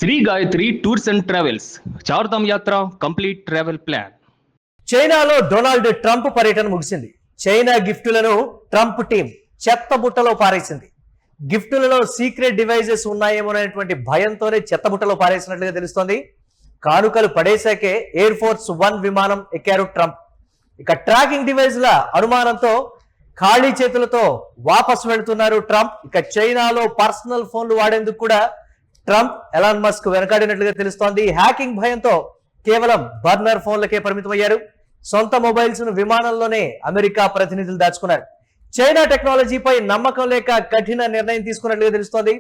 Shri Gayatri tours and travels Chardham Yatra complete travel plan. చైనాలో Donald Trump పర్యటన ముగిసింది. చైనా గిఫ్టులను ట్రంప్ టీం చెత్తబుట్టలో పారేసింది. గిఫ్టులలో సీక్రెట్ డివైజెస్ ఉన్నాయేమోననేటువంటి భయంతోనే చెత్తబుట్టలో పారేసినట్లుగా తెలుస్తోంది. కానుకలు పడేశాకే ఎయిర్ ఫోర్స్ 1 విమానం ఎక్కారు ట్రంప్. ఇక ట్రాకింగ్ డివైజ్ల అనుమానంతో ఖాళీ చేతులతో వాపసు వెళుతున్నారు ట్రంప్. ఇక చైనాలో పర్సనల్ ఫోన్లు వాడేందుకు కూడా ట్రంప్ ఎలాన్ మస్క్ వెనకాడినట్లుగా తెలుస్తోంది. హ్యాకింగ్ భయంతో కేవలం బర్నర్ ఫోన్లకే పరిమితమయ్యారు. సొంత మొబైల్స్ ను విమానంలోనే అమెరికా ప్రతినిధులు దాచుకున్నారు. చైనా టెక్నాలజీపై నమ్మకం లేక కఠిన నిర్ణయం తీసుకున్నట్లుగా తెలుస్తోంది.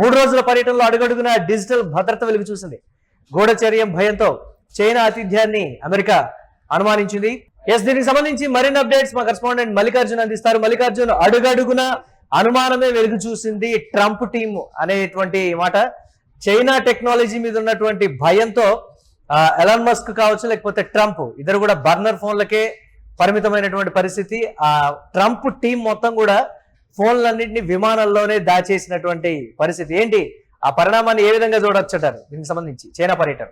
3 రోజుల పర్యటనలో అడుగడుగున డిజిటల్ భద్రత వెలుగు చూసింది. గూఢచర్యం భయంతో చైనా ఆతిథ్యాన్ని అమెరికా అనుమానించింది. దీనికి సంబంధించి మరిన్ని అప్డేట్స్ మా కరెస్పాండెంట్ మల్లికార్జున్ అందిస్తారు. మల్లికార్జున్, అడుగడుగున అనుమానమే వెలుగు చూసింది ట్రంప్ టీం అనేటువంటి మాట. చైనా టెక్నాలజీ మీద ఉన్నటువంటి భయంతో ఎలాన్ మస్క్ కావచ్చు, లేకపోతే ట్రంప్ ఇద్దరు కూడా బర్నర్ ఫోన్లకే పరిమితమైనటువంటి పరిస్థితి. ఆ ట్రంప్ టీం మొత్తం కూడా ఫోన్లన్నింటినీ విమానంలోనే దాచేసినటువంటి పరిస్థితి. ఏంటి ఆ పరిణామాన్ని ఏ విధంగా చూడొచ్చంటారు దీనికి సంబంధించి చైనా పర్యటన?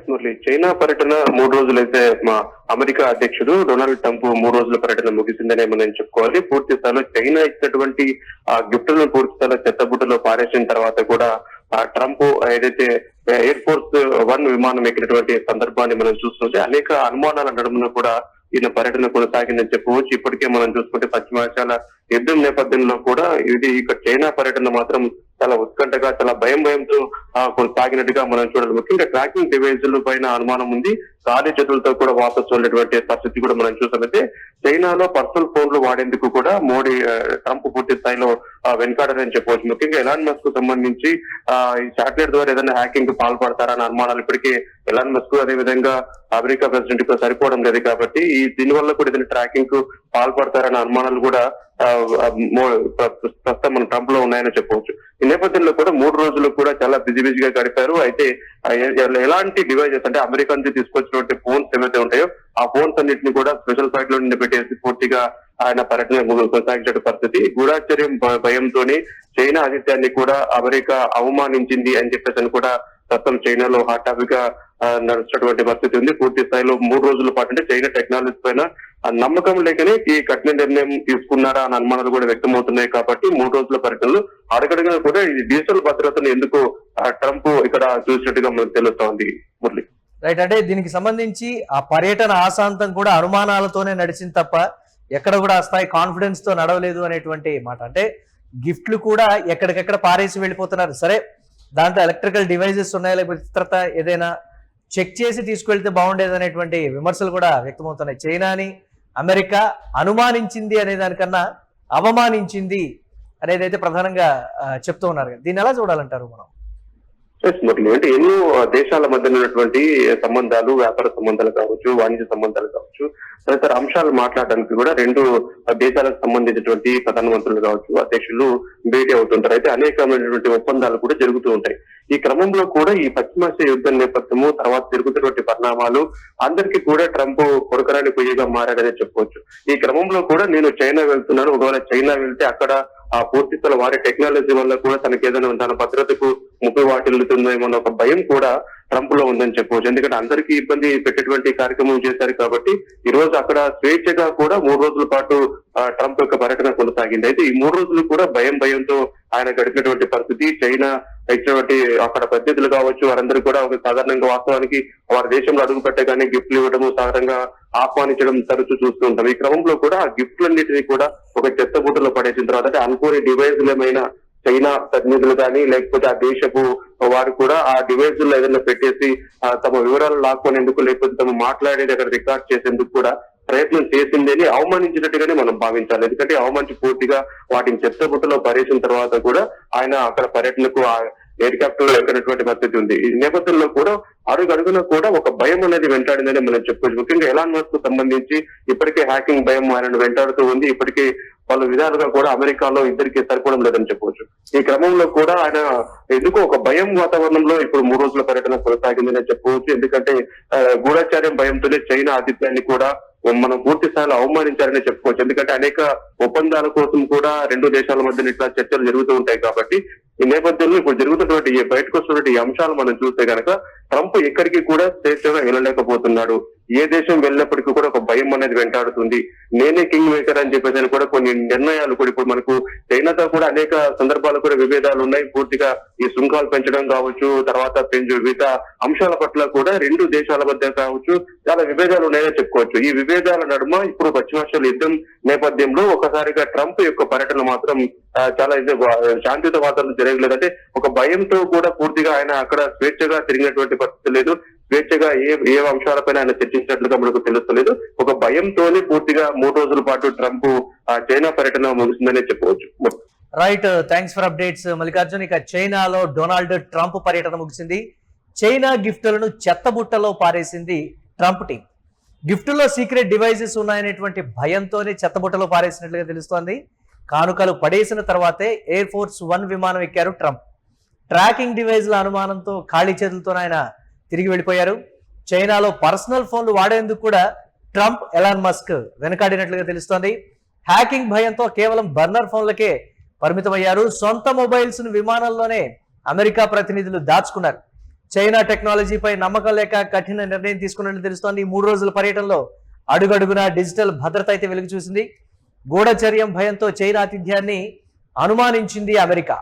మురళి, చైనా పర్యటన 3 రోజులైతే మా అమెరికా అధ్యక్షుడు డొనాల్డ్ ట్రంప్ 3 రోజుల పర్యటన ముగిసిందనే మనం చెప్పుకోవాలి. పూర్తి స్థాయిలో చైనా ఇచ్చినటువంటి ఆ గిఫ్టులను పూర్తి స్థాయిలో చెత్తబుట్టలో పారేసిన తర్వాత కూడా ట్రంప్ ఏదైతే ఎయిర్ ఫోర్స్ 1 విమానం ఎక్కినటువంటి సందర్భాన్ని మనం చూస్తుంటే అనేక అనుమానాల నడుమున కూడా ఈయన పర్యటన కొనసాగిందని చెప్పవచ్చు. ఇప్పటికే మనం చూసుకుంటే పశ్చిమాసియాల యుద్ధం నేపథ్యంలో కూడా ఇది ఇక చైనా పర్యటన మాత్రం చాలా ఉత్కంఠగా, చాలా భయంతో కొనసాగినట్టుగా మనం చూడాలి. ముఖ్యంగా ట్రాకింగ్ డివైజుల పైన అనుమానం ఉంది. ఖాళీ చేతులతో కూడా వాపసు వెళ్ళినటువంటి పరిస్థితి కూడా మనం చూసామంటే చైనాలో పర్సనల్ ఫోన్లు వాడేందుకు కూడా ట్రంప్ పూర్తి స్థాయిలో వెనకాడని చెప్పవచ్చు. ముఖ్యంగా ఎలాన్ మస్క్ కు సంబంధించి ఈ శాటిలైట్ ద్వారా ఏదైనా హ్యాకింగ్ కు పాల్పడతారన్న అనుమానాలు ఇప్పటికే ఎలాన్ మస్క్ అదే విధంగా అమెరికా ప్రెసిడెంట్ కు సరిపోవడం లేదు కాబట్టి దీనివల్ల కూడా ఏదైనా ట్రాకింగ్ కు పాల్పడతారన్న అనుమానాలు కూడా ప్రస్తుతం మన ట్రంప్ లో ఉన్నాయని చెప్పవచ్చు. ఈ నేపథ్యంలో కూడా 3 రోజులు కూడా చాలా బిజీగా గడిపారు. అయితే ఎలాంటి డివైజెస్ అంటే అమెరికా నుంచి తీసుకొచ్చినటువంటి ఫోన్స్ ఏవైతే ఉంటాయో ఆ ఫోన్స్ అన్నింటినీ కూడా స్పెషల్ ఫ్లైట్ లో పెట్టేసి పూర్తిగా ఆయన పర్యటన కొనసాగించే పరిస్థితి. గూఢాచర్యం భయంతోనే చైనా ఆతిథ్యాన్ని కూడా అమెరికా అవమానించింది అని చెప్పేసి కూడా ప్రస్తుతం చైనాలో హాట్ టాపిక్ గా నడుస్తున్నటువంటి పరిస్థితి ఉంది. పూర్తి స్థాయిలో 3 రోజుల పాటు అంటే చైనా టెక్నాలజీ పైన నమ్మకం లేకనే ఈ కఠిన నిర్ణయం తీసుకున్నారా అన్న అనుమానాలు కూడా వ్యక్తమవుతున్నాయి. కాబట్టి 3 రోజుల పర్యటనలు అడగడగా కూడా ఈ డిజిటల్ భద్రతను ఎందుకు ట్రంప్ ఇక్కడ చూసినట్టుగా మనకు తెలుస్తోంది. మురళి, రైట్. అంటే దీనికి సంబంధించి ఆ పర్యటన ఆశాంతం కూడా అనుమానాలతోనే నడిచింది తప్ప ఎక్కడ కూడా ఆ స్థాయి కాన్ఫిడెన్స్ తో నడవలేదు అనేటువంటి మాట. అంటే గిఫ్ట్లు కూడా ఎక్కడికెక్కడ పారేసి వెళ్ళిపోతున్నారు. సరే, దాంట్లో ఎలక్ట్రికల్ డివైజెస్ ఉన్నాయా, లేకపోతే ఇతరత ఏదైనా చెక్ చేసి తీసుకెళ్తే బాగుండేది అనేటువంటి విమర్శలు కూడా వ్యక్తమవుతున్నాయి. చైనాని అమెరికా అనుమానించింది అనే దానికన్నా అవమానించింది అనేది అయితే ప్రధానంగా చెప్తూ ఉన్నారు. దీన్ని ఎలా చూడాలంటారు మనం? మురళి, అంటే ఎన్నో దేశాల మధ్య ఉన్నటువంటి సంబంధాలు, వ్యాపార సంబంధాలు కావచ్చు, వాణిజ్య సంబంధాలు కావచ్చు, తదితర అంశాలు మాట్లాడడానికి కూడా 2 దేశాలకు సంబంధించినటువంటి ప్రధానమంత్రులు కావచ్చు, అధ్యక్షులు భేటీ అవుతుంటారు. అయితే అనేకమైనటువంటి ఒప్పందాలు కూడా జరుగుతూ ఉంటాయి. ఈ క్రమంలో కూడా ఈ పశ్చిమాసియా యుద్ధం నేపథ్యము తర్వాత జరుగుతున్నటువంటి పరిణామాలు అందరికీ కూడా ట్రంప్ కొరకరాని పొయ్యిగా మారాడనే చెప్పవచ్చు. ఈ క్రమంలో కూడా నేను చైనా వెళ్తున్నాను, ఒకవేళ చైనా వెళ్తే అక్కడ ఆ పూర్తి స్థల వారి టెక్నాలజీ వల్ల కూడా తనకి ఏదైనా తన భద్రతకు ముప్పై వాటిల్లుతుందేమో ఒక భయం కూడా ట్రంప్ లో ఉందని చెప్పవచ్చు. ఎందుకంటే అందరికీ ఇబ్బంది పెట్టేటువంటి కార్యక్రమం చేశారు కాబట్టి ఈ రోజు అక్కడ స్వేచ్ఛగా కూడా 3 రోజుల పాటు ట్రంప్ యొక్క పర్యటన కొనసాగింది. అయితే ఈ 3 రోజులు కూడా భయంతో ఆయన గడిపినటువంటి పరిస్థితి. చైనా ఇచ్చినటువంటి అక్కడ ప్రతినిధులు కావచ్చు, వారందరూ కూడా ఒక సాధారణంగా వాస్తవానికి వారి దేశంలో అడుగు పెట్టగానే గిఫ్ట్లు ఇవ్వడము, సాధారణంగా ఆహ్వానించడం తరచూ చూస్తూ ఉంటాం. ఈ క్రమంలో కూడా ఆ గిఫ్ట్లన్నింటినీ కూడా ఒక చెత్తబుట్టలో పడేసిన తర్వాత అంటే అనుకోని డివైజులు ఏమైనా చైనా ప్రతినిధులు కానీ లేకపోతే ఆ దేశపు వారు కూడా ఆ డివైస్ లో ఏదైనా పెట్టేసి తమ వివరాలు లాక్కునేందుకు లేకపోతే తమ మాట్లాడేది అక్కడ రికార్డ్ చేసేందుకు కూడా ప్రయత్నం చేసిందని అవమానించినట్టుగానే మనం భావించాలి. ఎందుకంటే అవమానించి పూర్తిగా వాటిని చెత్తబుట్టలో పరేసిన తర్వాత కూడా ఆయన అక్కడ పర్యటనకు హెలికాప్టర్ లో ఎక్కినటువంటి పరిస్థితి ఉంది. ఈ నేపథ్యంలో కూడా అడుగడుగున కూడా ఒక భయం అనేది వెంటాడిందని మనం చెప్పుకోవచ్చు. ముఖ్యంగా ఎలాన్ మస్క్ కు సంబంధించి ఇప్పటికే హ్యాకింగ్ భయం ఆయనను వెంటాడుతూ ఉంది. ఇప్పటికే పలు విధాలుగా కూడా అమెరికాలో ఇద్దరికి సరిపోవడం లేదని చెప్పవచ్చు. ఈ క్రమంలో కూడా ఆయన ఎందుకో ఒక భయం వాతావరణంలో ఇప్పుడు 3 రోజుల పర్యటన కొనసాగిందని చెప్పవచ్చు. ఎందుకంటే గూఢచార్యం భయంతోనే చైనా ఆతిథ్యాన్ని కూడా మనం పూర్తి స్థాయిలో అవమానించారని చెప్పుకోవచ్చు. ఎందుకంటే అనేక ఒప్పందాల కోసం కూడా 2 దేశాల మధ్య ఇట్లా చర్చలు జరుగుతూ ఉంటాయి కాబట్టి ఈ నేపథ్యంలో ఇప్పుడు జరుగుతున్నటువంటి బయటకు వస్తున్నటువంటి ఈ అంశాలు మనం చూస్తే కనుక ట్రంప్ ఎక్కడికి కూడా స్వేచ్ఛగా వెళ్ళలేకపోతున్నాడు. ఏ దేశం వెళ్ళినప్పటికీ కూడా ఒక భయం అనేది వెంటాడుతుంది. నేనే కింగ్ మేకర్ అని చెప్పేసి కూడా కొన్ని నిర్ణయాలు కూడా ఇప్పుడు మనకు చైనాతో కూడా అనేక సందర్భాలు కూడా విభేదాలు ఉన్నాయి. పూర్తిగా ఈ సుంకాలు పెంచడం కావచ్చు, తర్వాత వివిధ అంశాల పట్ల కూడా రెండు దేశాల మధ్య కావచ్చు చాలా విభేదాలు ఉన్నాయని చెప్పుకోవచ్చు. ఈ విభేదాల నడుమ ఇప్పుడు పశ్చిమాసియాల యుద్ధం నేపథ్యంలో ఒకసారిగా ట్రంప్ యొక్క పర్యటన మాత్రం చాలా శాంతియుత వాతావరణం జరగలేదు. అంటే ఒక భయంతో కూడా పూర్తిగా ఆయన అక్కడ స్వేచ్ఛగా తిరిగినటువంటి పరిస్థితి లేదు. స్వేచ్ఛగా ఏ అంశాలపైన ఆయన చర్చించినట్లుగా మనకు తెలుస్తలేదు. ఒక భయంతోనే పూర్తిగా 3 రోజుల పాటు ట్రంప్ చైనా పర్యటన ముగిసిందనే చెప్పవచ్చు. Right, thanks for updates Mallikarjun. ఇక చైనాలో డొనాల్డ్ ట్రంప్ పర్యటన ముగిసింది. చైనా గిఫ్టులను చెత్తబుట్టలో పారేసింది ట్రంప్ టీం. గిఫ్టుల్లో సీక్రెట్ డివైజెస్ ఉన్నాయనేటువంటి భయంతోనే చెత్తబుట్టలో పారేసినట్లుగా తెలుస్తోంది. కానుకలు పడేసిన తర్వాతే ఎయిర్ ఫోర్స్ 1 విమానం ఎక్కారు ట్రంప్. ట్రాకింగ్ డివైజ్ల అనుమానంతో ఖాళీ చేతులతో ఆయన తిరిగి వెళ్ళిపోయారు. చైనాలో పర్సనల్ ఫోన్లు వాడేందుకు కూడా ట్రంప్, ఎలాన్ మస్క్ వెనకాడినట్లుగా తెలుస్తోంది. హ్యాకింగ్ భయంతో కేవలం బర్నర్ ఫోన్లకే పరిమితమయ్యారు. సొంత మొబైల్స్ ను విమానంలోనే అమెరికా ప్రతినిధులు దాచుకున్నారు. చైనా టెక్నాలజీపై నమ్మకం లేక కఠిన నిర్ణయం తీసుకున్నట్లు తెలుస్తోంది. 3 రోజుల పర్యటనలో అడుగడుగునా డిజిటల్ భద్రత అయితే వెలుగు చూసింది. గూఢచర్యం భయంతో చైనా ఆతిథ్యాన్ని అనుమానించింది అమెరికా.